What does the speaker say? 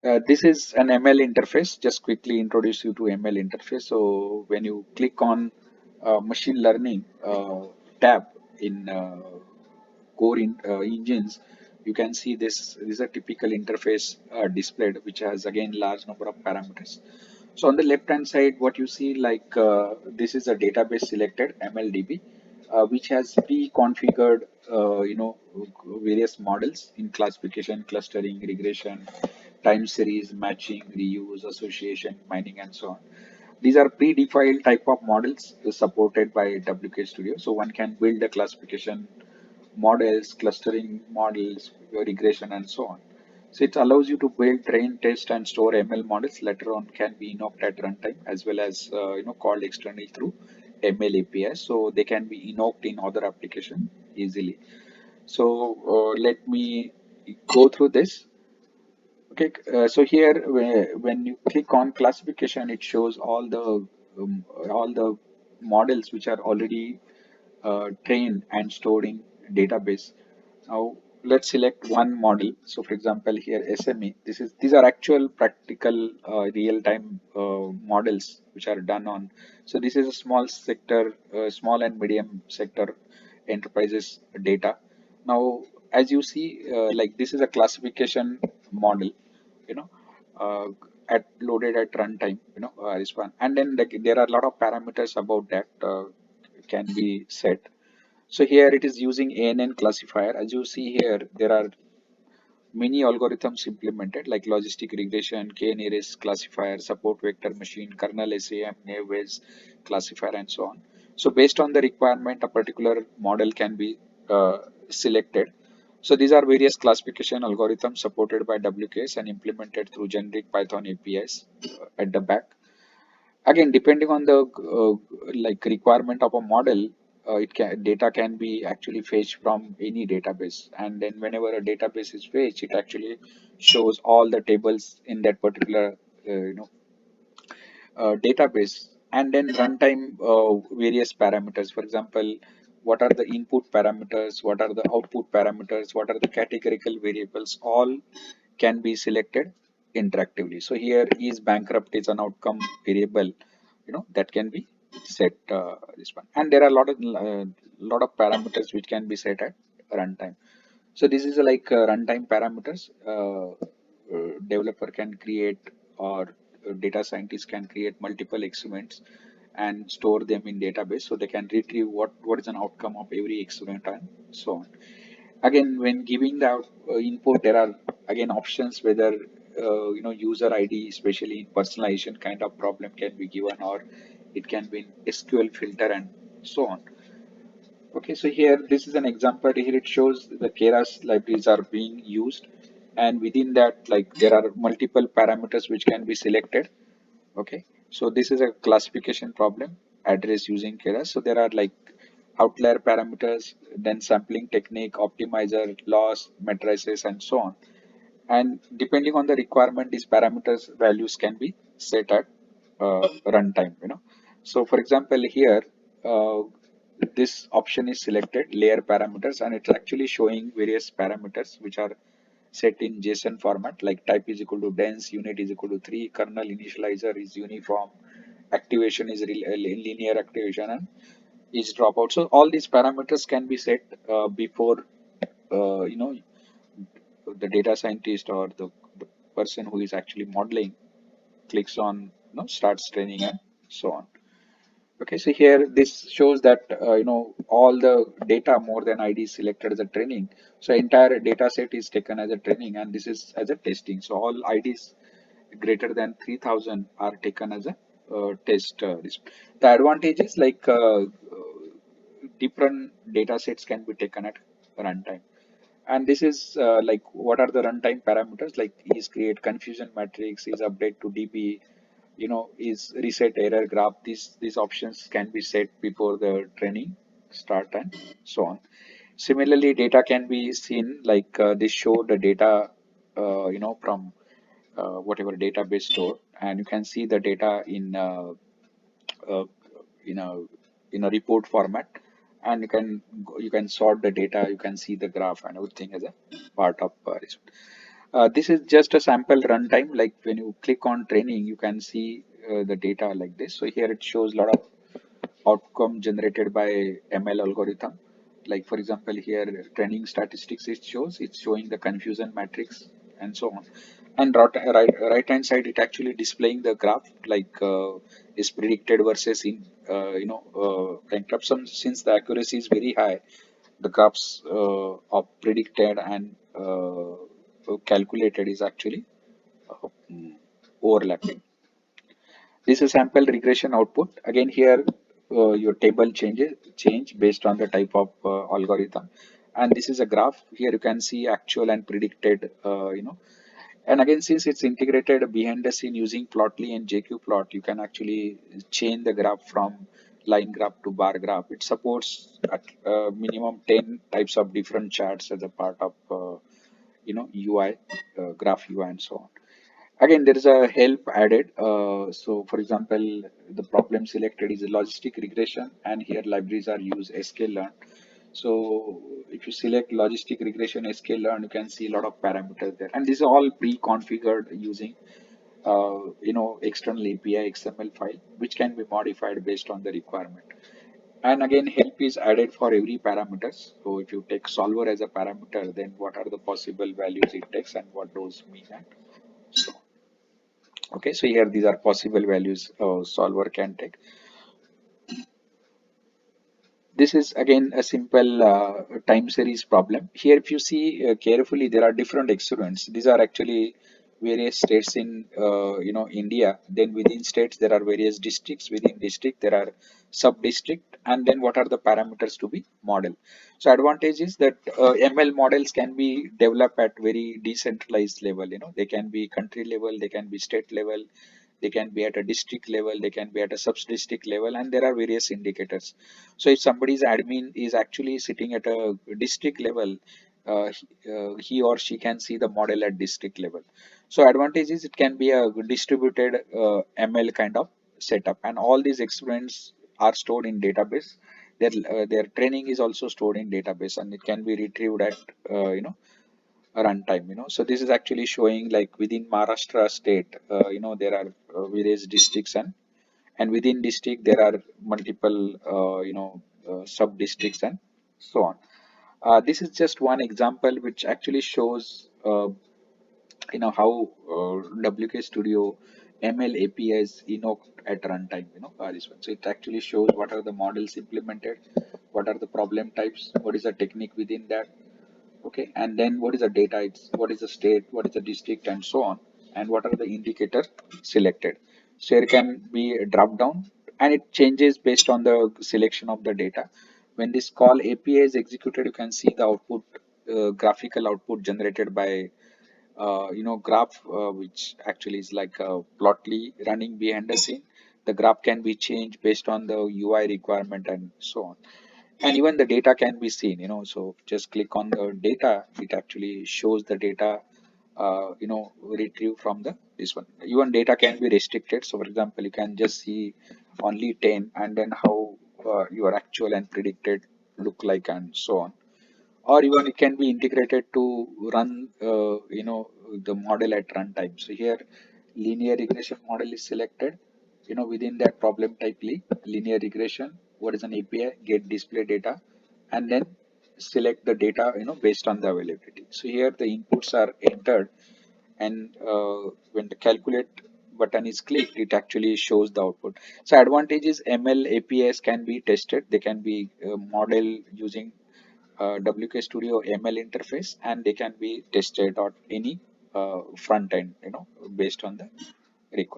This is an ML interface. Just quickly introduce you to ML interface. So when you click on machine learning tab in engines, you can see this is a typical interface displayed, which has again large number of parameters. So on the left hand side, what you see like this is a database selected MLDB, which has pre-configured various models in classification, clustering, regression, time series, matching, reuse, association, mining, and so on. These are predefined type of models supported by WK Studio. So one can build a classification models, clustering models, regression, and so on. So it allows you to build, train, test, and store ML models. Later on, can be invoked at runtime as well as called externally through ML APIs. So they can be invoked in other application easily. So let me go through this. Okay, so here when you click on classification, it shows all the models which are already trained and stored in database. Now let's select one model. So for example, here SME. These are actual practical real-time models which are done on. So this is a small sector, small and medium sector enterprises data. Now, as you see, like this is a classification model, you know, uh, at loaded at runtime, this one, and then like there are a lot of parameters about that can be set. So here it is using ANN classifier. As you see here, there are many algorithms implemented like logistic regression, k-nearest classifier, support vector machine, kernel SAM, Naviz classifier, and so on. So based on the requirement, a particular model can be selected. So these are various classification algorithms supported by WKS and implemented through generic Python APIs at the back. Again, depending on the like requirement of a model, data can be actually fetched from any database, and then whenever a database is fetched, it actually shows all the tables in that particular database, and then runtime various parameters. For example, what are the input parameters, what are the output parameters, what are the categorical variables, all can be selected interactively. So here is bankrupt is an outcome variable, that can be set this one, and there are a lot of parameters which can be set at runtime. So this is like runtime parameters. Developer can create, or data scientists can create multiple experiments and store them in database, so they can retrieve what is an outcome of every experiment and so on. Again, when giving the input, there are again options whether user ID, especially in personalization kind of problem, can be given, or it can be in SQL filter and so on. Okay, so here this is an example. Here it shows the Keras libraries are being used, and within that, like there are multiple parameters which can be selected. Okay, so this is a classification problem addressed using Keras. So there are like outlier parameters, then sampling technique, optimizer, loss, matrices, and so on. And depending on the requirement, these parameters values can be set at runtime. So for example, here uh, this option is selected layer parameters, and it's actually showing various parameters which are set in JSON format, like type is equal to dense, unit is equal to 3, kernel initializer is uniform, activation is linear activation, and is dropout. So all these parameters can be set before uh, you know the data scientist or the person who is actually modeling clicks on starts training and so on. Okay, so here this shows that all the data more than ID is selected as a training. So entire data set is taken as a training, and this is as a testing. So all IDs greater than 3000 are taken as a test. The advantage is like different data sets can be taken at runtime. And this is like what are the runtime parameters, like is create confusion matrix, is update to DB, is reset error graph. These options can be set before the training start and so on. Similarly, data can be seen like this show the data from whatever database store, and you can see the data uh, in a in a report format, and you can sort the data, you can see the graph and everything as a part of this. This is just a sample runtime. Like when you click on training, you can see the data like this. So here it shows a lot of outcome generated by ML algorithm. Like for example, here training statistics it shows, it's showing the confusion matrix and so on. And right hand side, it actually displaying the graph like is predicted versus in bankrupt. Since the accuracy is very high, the graphs of predicted and calculated is actually overlapping. This is sample regression output. Again, here your table change based on the type of algorithm, and this is a graph. Here you can see actual and predicted. And again, since it's integrated behind the scene using Plotly and JQuePlot, you can actually change the graph from line graph to bar graph. It supports at minimum 10 types of different charts as a part of UI, graph UI, and so on. Again, there is a help added. So, for example, the problem selected is a logistic regression, and here libraries are used sklearn. So, if you select logistic regression sklearn, you can see a lot of parameters there, and these are all pre-configured using external API XML file, which can be modified based on the requirement. And again, help is added for every parameters. So, if you take solver as a parameter, then what are the possible values it takes, and what those mean, and so okay, so here these are possible values solver can take. This is again a simple time series problem. Here, if you see carefully, there are different experiments. These are actually various states in India. Then within states there are various districts. Within district there are sub district, and then what are the parameters to be model. So advantage is that ML models can be developed at very decentralized level. They can be country level, they can be state level, they can be at a district level, they can be at a sub-district level, and there are various indicators. So if somebody's admin is actually sitting at a district level, he or she can see the model at district level. So advantage is it can be a distributed ML kind of setup, and all these experiments are stored in database. Their training is also stored in database, and it can be retrieved at runtime. So this is actually showing like within Maharashtra state, there are various districts, and within district there are multiple sub districts and so on. This is just one example which actually shows how WK Studio ML APIs invoked at runtime. This one. So it actually shows what are the models implemented, what are the problem types, what is the technique within that, okay, and then what is the data, it's what is the state, what is the district, and so on, and what are the indicator selected. So here can be a drop down, and it changes based on the selection of the data. When this call API is executed, you can see the output, graphical output generated by graph, which actually is like Plotly running behind the scene. The graph can be changed based on the UI requirement and so on, and even the data can be seen. So just click on the data, it actually shows the data retrieved from the this one. Even data can be restricted, so for example you can just see only 10, and then how your actual and predicted look like and so on. Or even it can be integrated to run the model at runtime. So here linear regression model is selected. Within that problem type linear regression, what is an API, get display data, and then select the data based on the availability. So here the inputs are entered, and when the calculate button is clicked, it actually shows the output. So advantage is ML APIs can be tested, they can be model using WK Studio ML interface, and they can be tested on any front end, based on the requirement.